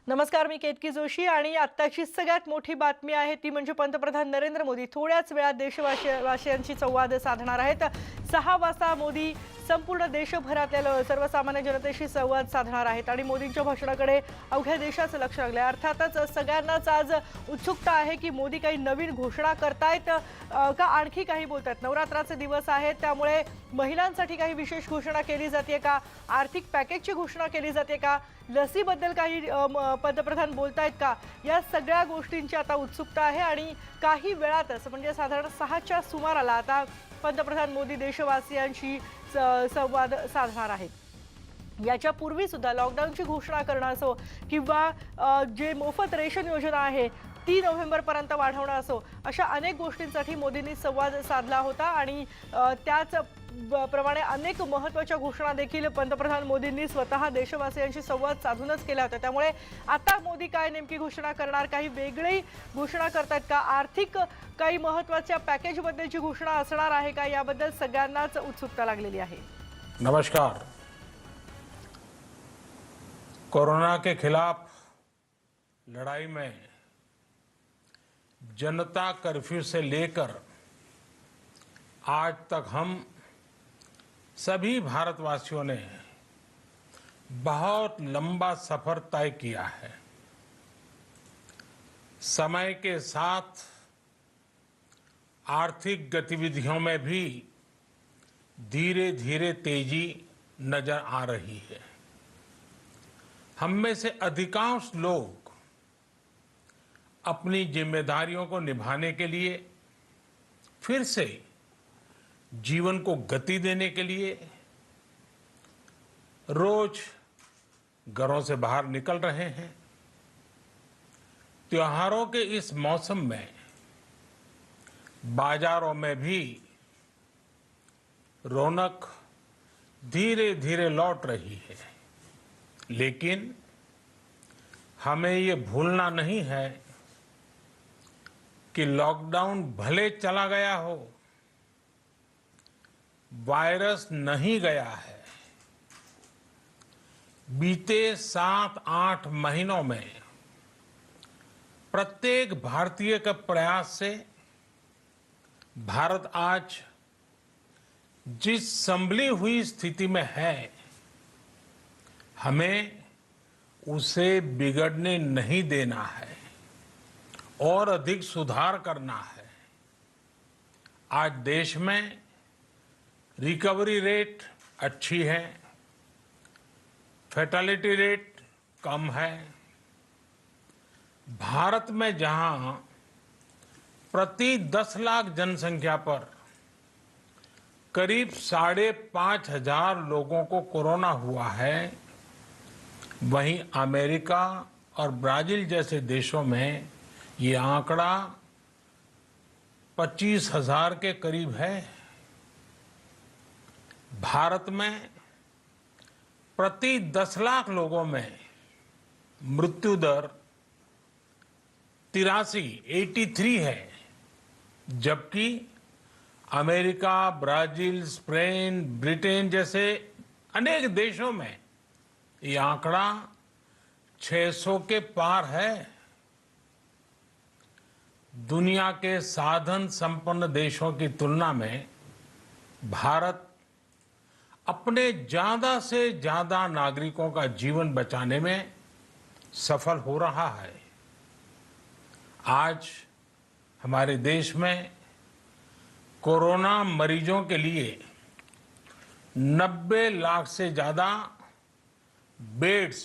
नमस्कार, मी केतकी जोशी आणि आत्ताची सगळ्यात मोठी बातमी आहे ती म्हणजे पंतप्रधान नरेंद्र मोदी थोड्याच वेळात देशवासियांशी संवाद साधणार आहेत। 6 वाजता मोदी संपूर्ण देशभरातल्या सर्वसामान्य जनतेशी संवाद साधणार आहेत आणि मोदींच्या भाषणाकडे अवघ्या देशाचं लक्ष लागलं आहे। अर्थातच सगळ्यांनाच आज उत्सुकता आहे की मोदी काही नवीन घोषणा करतायत का आणखी काही बोलतात। नवरात्राचे दिवस आहेत त्यामुळे महिलांसाठी काही विशेष घोषणा केली जाते का, आर्थिक पॅकेजची घोषणा केली जाते का, लसीबद्दल काही पंतप्रधान बोलतायत का, या सगळ्या गोष्टींची आता उत्सुकता आहे आणि काही वेळातच म्हणजे साधारण 6च्या सुमाराला आता पंतप्रधान मोदी देशवासियांशी संवाद साधणार आहेत। याच्या पूर्वी सुद्धा लॉकडाऊनची घोषणा करणं असो किंवा जे मोफत रेशन योजना आहे ती नोव्हेंबरपर्यंत वाढवणं असो, अशा अनेक गोष्टींसाठी मोदींनी संवाद साधला होता आणि त्याच प्रमाणे अनेक महत्त्वाच्या घोषणा देखील पंतप्रधान मोदींनी स्वतः देशवासियांशी संवाद साधूनच केल्या होत्या। त्यामुळे आता मोदी काय नेमकी घोषणा करणार, काही वेगळी घोषणा करतात का, आर्थिक काही महत्त्वाच्या पॅकेजबद्दलची घोषणा असणार आहे का, याबद्दल सगळ्यांनाच उत्सुकता लागलेली आहे। नमस्कार। कोरोना के खिलाफ लड़ाई में जनता कर्फ्यू से लेकर आज तक हम सभी भारतवासियों ने बहुत लंबा सफर तय किया है। समय के साथ आर्थिक गतिविधियों में भी धीरे धीरे तेजी नजर आ रही है। हम में से अधिकांश लोग अपनी जिम्मेदारियों को निभाने के लिए फिर से जीवन को गति देने के लिए रोज घरों से बाहर निकल रहे हैं। त्योहारों के इस मौसम में बाजारों में भी रौनक धीरे धीरे लौट रही है, लेकिन हमें ये भूलना नहीं है कि लॉकडाउन भले चला गया हो, वायरस नहीं गया है। बीते 7-8 महीनों में प्रत्येक भारतीय के प्रयास से भारत आज जिस संभली हुई स्थिति में है, हमें उसे बिगड़ने नहीं देना है और अधिक सुधार करना है। आज देश में रिकवरी रेट अच्छी है, फैटेलिटी रेट कम है। भारत में जहां प्रति 10 लाख जनसंख्या पर करीब 5,500 लोगों को कोरोना हुआ है, वहीं अमेरिका और ब्राजील जैसे देशों में ये आंकड़ा 25,000 के करीब है। भारत में प्रति 10 लाख लोगों में मृत्यु दर 83 है, जबकि अमेरिका, ब्राजील, स्पेन, ब्रिटेन जैसे अनेक देशों में ये आंकड़ा 600 के पार है। दुनिया के साधन संपन्न देशों की तुलना में भारत अपने ज्यादा से ज्यादा नागरिकों का जीवन बचाने में सफल हो रहा है। आज हमारे देश में कोरोना मरीजों के लिए 90 लाख से ज्यादा बेड्स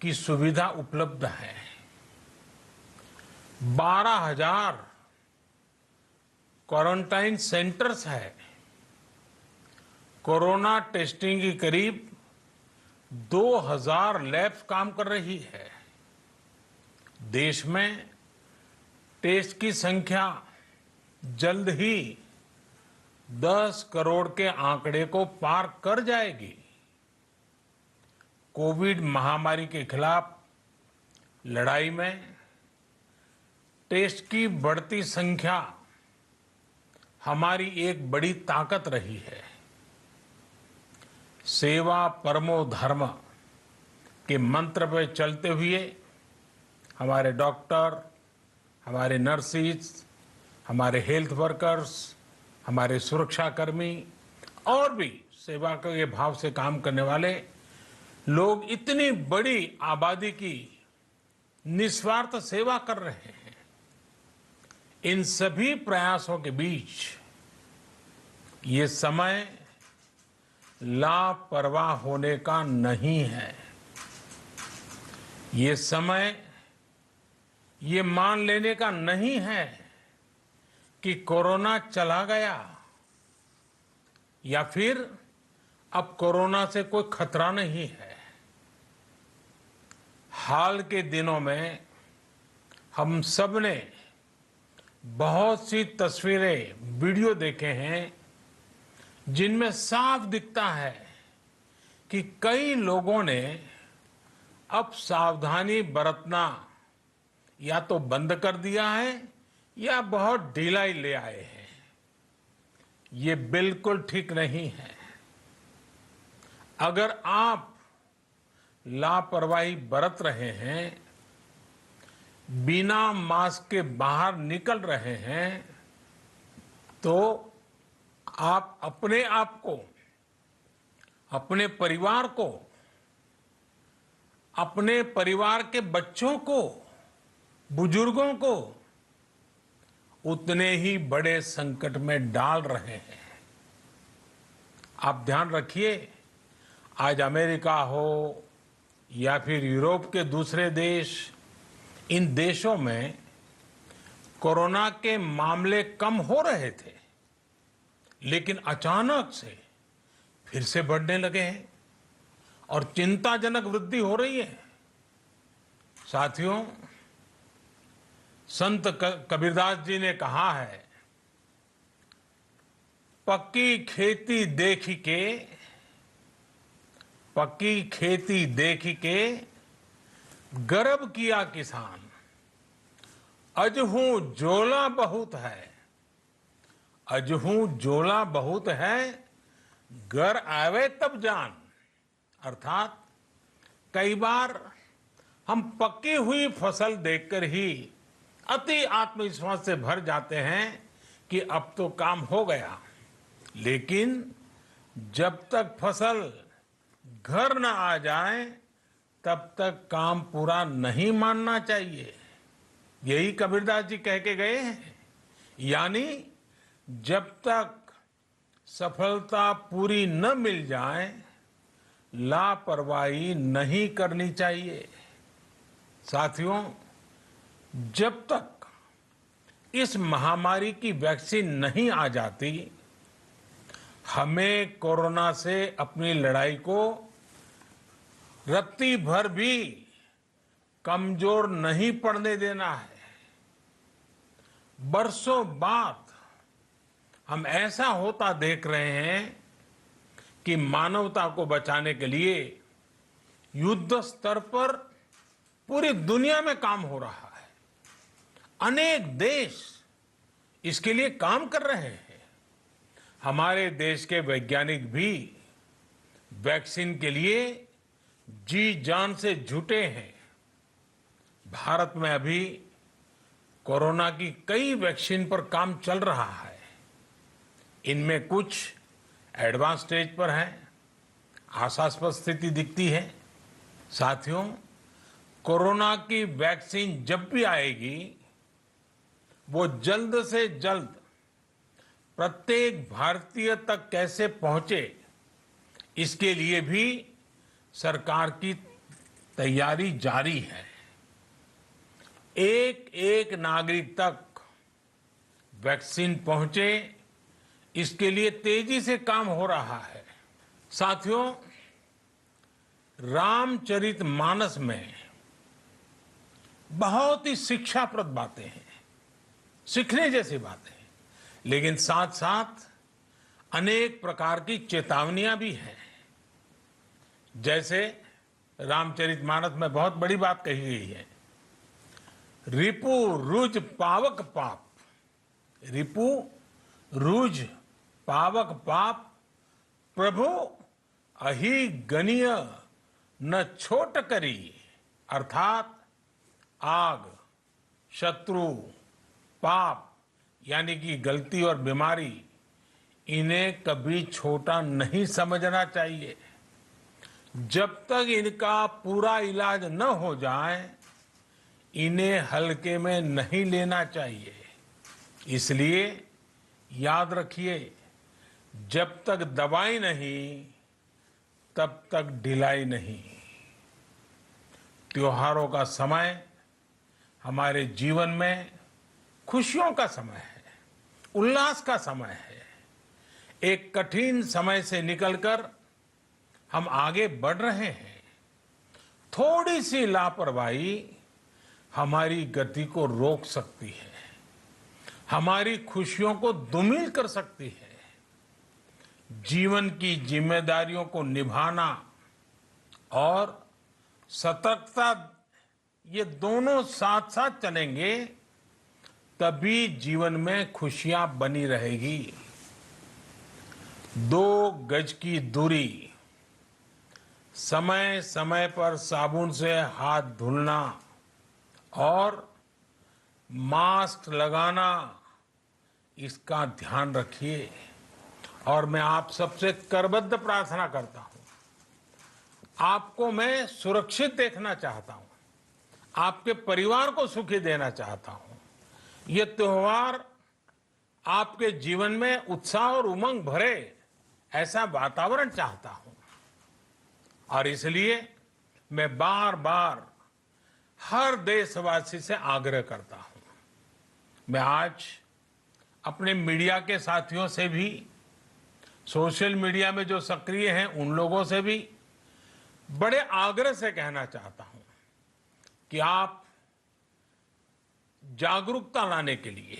की सुविधा उपलब्ध है। 12,000 क्वारंटाइन सेंटर्स है। कोरोना टेस्टिंग की करीब 2,000 लैब्स काम कर रही है। देश में टेस्ट की संख्या जल्द ही 10 करोड़ के आंकड़े को पार कर जाएगी। कोविड महामारी के खिलाफ लड़ाई में टेस्ट की बढ़ती संख्या हमारी एक बड़ी ताकत रही है। सेवा परमो धर्म के मंत्र पे चलते हुए हमारे डॉक्टर, हमारे नर्सिस, हमारे हेल्थ वर्कर्स, हमारे सुरक्षाकर्मी और भी सेवा के भाव से काम करने वाले लोग इतनी बड़ी आबादी की निस्वार्थ सेवा कर रहे हैं। इन सभी प्रयासों के बीच ये समय लापरवाह होने का नहीं है। ये समय ये मान लेने का नहीं है कि कोरोना चला गया या फिर अब कोरोना से कोई खतरा नहीं है। हाल के दिनों में हम सब ने बहुत सी तस्वीरें, वीडियो देखे हैं जिनमें साफ दिखता है कि कई लोगों ने अब सावधानी बरतना या तो बंद कर दिया है या बहुत ढिलाई ले आए हैं। ये बिल्कुल ठीक नहीं है। अगर आप लापरवाही बरत रहे हैं, बिना मास्क के बाहर निकल रहे हैं, तो आप अपने आप को, अपने परिवार को, अपने परिवार के बच्चों को, बुजुर्गों को उतने ही बड़े संकट में डाल रहे हैं। आप ध्यान रखिए, आज अमेरिका हो या फिर यूरोप के दूसरे देश, इन देशों में कोरोना के मामले कम हो रहे थे, लेकिन अचानक से फिर से बढ़ने लगे हैं और चिंताजनक वृद्धि हो रही है। साथियों, संत कबीरदास जी ने कहा है, पक्की खेती देख के, पक्की खेती देख के गर्व किया किसान, अजहू जोला बहुत है, अजहू जोला बहुत है, घर आवे तब जान। अर्थात कई बार हम पक्की हुई फसल देखकर ही अति आत्मविश्वास से भर जाते हैं कि अब तो काम हो गया, लेकिन जब तक फसल घर न आ जाए तब तक काम पूरा नहीं मानना चाहिए। यही कबीरदास जी कह के गए हैं। यानी जब तक सफलता पूरी न मिल जाए, लापरवाही नहीं करनी चाहिए। साथियों, जब तक इस महामारी की वैक्सीन नहीं आ जाती, हमें कोरोना से अपनी लड़ाई को रत्ती भर भी कमजोर नहीं पड़ने देना है। बरसों बाद हम ऐसा होता देख रहे हैं कि मानवता को बचाने के लिए युद्ध स्तर पर पूरी दुनिया में काम हो रहा है। अनेक देश इसके लिए काम कर रहे हैं। हमारे देश के वैज्ञानिक भी वैक्सीन के लिए जी जान से जुटे हैं। भारत में अभी कोरोना की कई वैक्सीन पर काम चल रहा है। इनमें कुछ एडवांस स्टेज पर है, आशास्पद स्थिति दिखती है। साथियों, कोरोना की वैक्सीन जब भी आएगी, वो जल्द से जल्द प्रत्येक भारतीय तक कैसे पहुंचे, इसके लिए भी सरकार की तैयारी जारी है। एक एक नागरिक तक वैक्सीन पहुंचे, इसके लिए तेजी से काम हो रहा है। साथियों, रामचरितमानस में बहुत ही शिक्षाप्रद बातें हैं, सीखने जैसी बातें हैं, लेकिन साथ साथ अनेक प्रकार की चेतावनियां भी हैं। जैसे रामचरितमानस में बहुत बड़ी बात कही गई है, रिपु रुज पावक पाप, रिपु रुज पावक पाप, प्रभु अहि गणीय न छोट करी अर्थात आग, शत्रु, पाप यानी कि गलती और बीमारी, इन्हें कभी छोटा नहीं समझना चाहिए। जब तक इनका पूरा इलाज न हो जाए, इन्हें हल्के में नहीं लेना चाहिए। इसलिए याद रखिए, जब तक दवाई नहीं तब तक ढिलाई नहीं। त्योहारों का समय हमारे जीवन में खुशियों का समय है, उल्लास का समय है। एक कठिन समय से निकलकर हम आगे बढ़ रहे हैं। थोड़ी सी लापरवाही हमारी गति को रोक सकती है, हमारी खुशियों को धूमिल कर सकती है। जीवन की जिम्मेदारियों को निभाना और सतर्कता, ये दोनों साथ साथ चलेंगे तभी जीवन में खुशियां बनी रहेगी। 2 गज की दूरी, समय समय पर साबुन से हाथ धुलना और मास्क लगाना, इसका ध्यान रखिए। और मैं आप सबसे करबद्ध प्रार्थना करता हूं, आपको मैं सुरक्षित देखना चाहता हूं, आपके परिवार को सुखी देना चाहता हूं। ये त्योहार आपके जीवन में उत्साह और उमंग भरे ऐसा वातावरण चाहता हूं। और इसलिए मैं बार बार हर देशवासी से आग्रह करता हूं। मैं आज अपने मीडिया के साथियों से भी, सोशल मीडिया में जो सक्रिय हैं उन लोगों से भी बड़े आग्रह से कहना चाहता हूं कि आप जागरूकता लाने के लिए,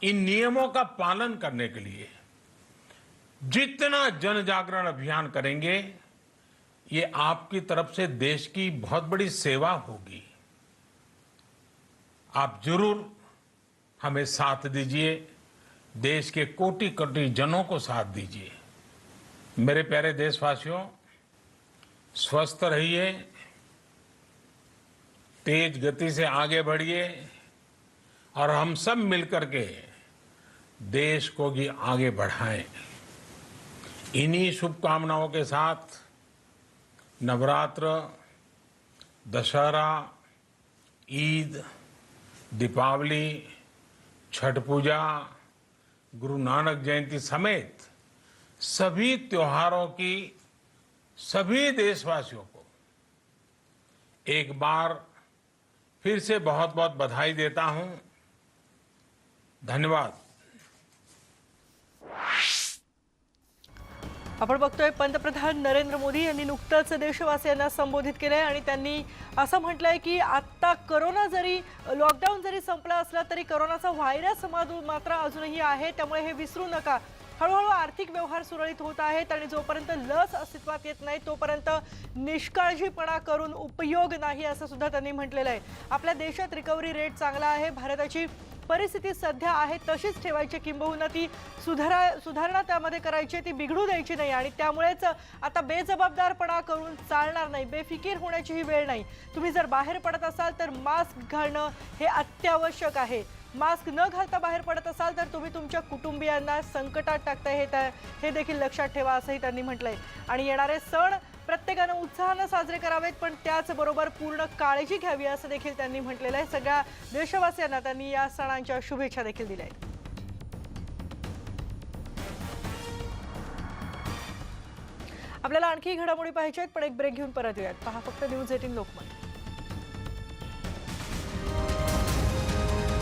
इन नियमों का पालन करने के लिए जितना जन जागरण अभियान करेंगे, ये आपकी तरफ से देश की बहुत बड़ी सेवा होगी। आप जरूर हमें साथ दीजिए, देश के कोटि कोटि जनों को साथ दीजिए। मेरे प्यारे देशवासियों, स्वस्थ रहिए, तेज गति से आगे बढ़िए और हम सब मिलकर के देश को भी आगे बढ़ाएं। इन्हीं शुभकामनाओं के साथ नवरात्र, दशहरा, ईद, दीपावली, छठ पूजा, गुरु नानक जयंती समेत सभी त्योहारों की सभी देशवासियों को एक बार फिर से बहुत बहुत बधाई देता हूं। धन्यवाद। आपण बघतोय पंतप्रधान नरेंद्र मोदी यांनी नुकतंच देशवासियांना संबोधित केलंय आणि त्यांनी असं म्हटलंय की आता कोरोना जरी, लॉकडाऊन जरी संपला असला तरी कोरोनाचा व्हायरस मात्र अजूनही आहे, त्यामुळे हे विसरू नका। हळूहळू आर्थिक व्यवहार सुरळीत होत आहेत आणि जोपर्यंत लस अस्तित्वात येत नाही तोपर्यंत निष्काळजीपणा करून उपयोग नाही, असं सुद्धा त्यांनी म्हटलेलं आहे। आपल्या देशात रिकव्हरी रेट चांगला आहे, भारताची परिस्थिती सध्या आहे तशीच ठेवायची, किंबहुना ती सुधारणा त्यामध्ये करायची, ती बिघडू द्यायची नाही आणि त्यामुळेच आता बेजबाबदारपणा करून चालणार नाही, बेफिकीर होण्याची ही वेळ नाही। तुम्ही जर बाहेर पडत असाल तर मास्क घालणं हे अत्यावश्यक आहे। मास्क न घालता बाहेर पडत असाल तर तुम्ही तुमच्या कुटुंबियांना संकटात टाकताय, हे देखील लक्षात ठेवा, असंही त्यांनी म्हटलंय। आणि येणारे सण प्रत्येकाने उत्साहाने साजरे करावेत, पण त्याचबरोबर पूर्ण काळजी घ्यावी, असं देखील त्यांनी म्हटलेलं आहे। सगळ्या देशवासियांना त्यांनी या सणांच्या शुभेच्छा देखील दिल्या आहेत। आपल्याला आणखी घडामोडी पाहायच्या आहेत, पण एक ब्रेक घेऊन परत येऊयात। पहा फक्त न्यूज 18 लोकमत।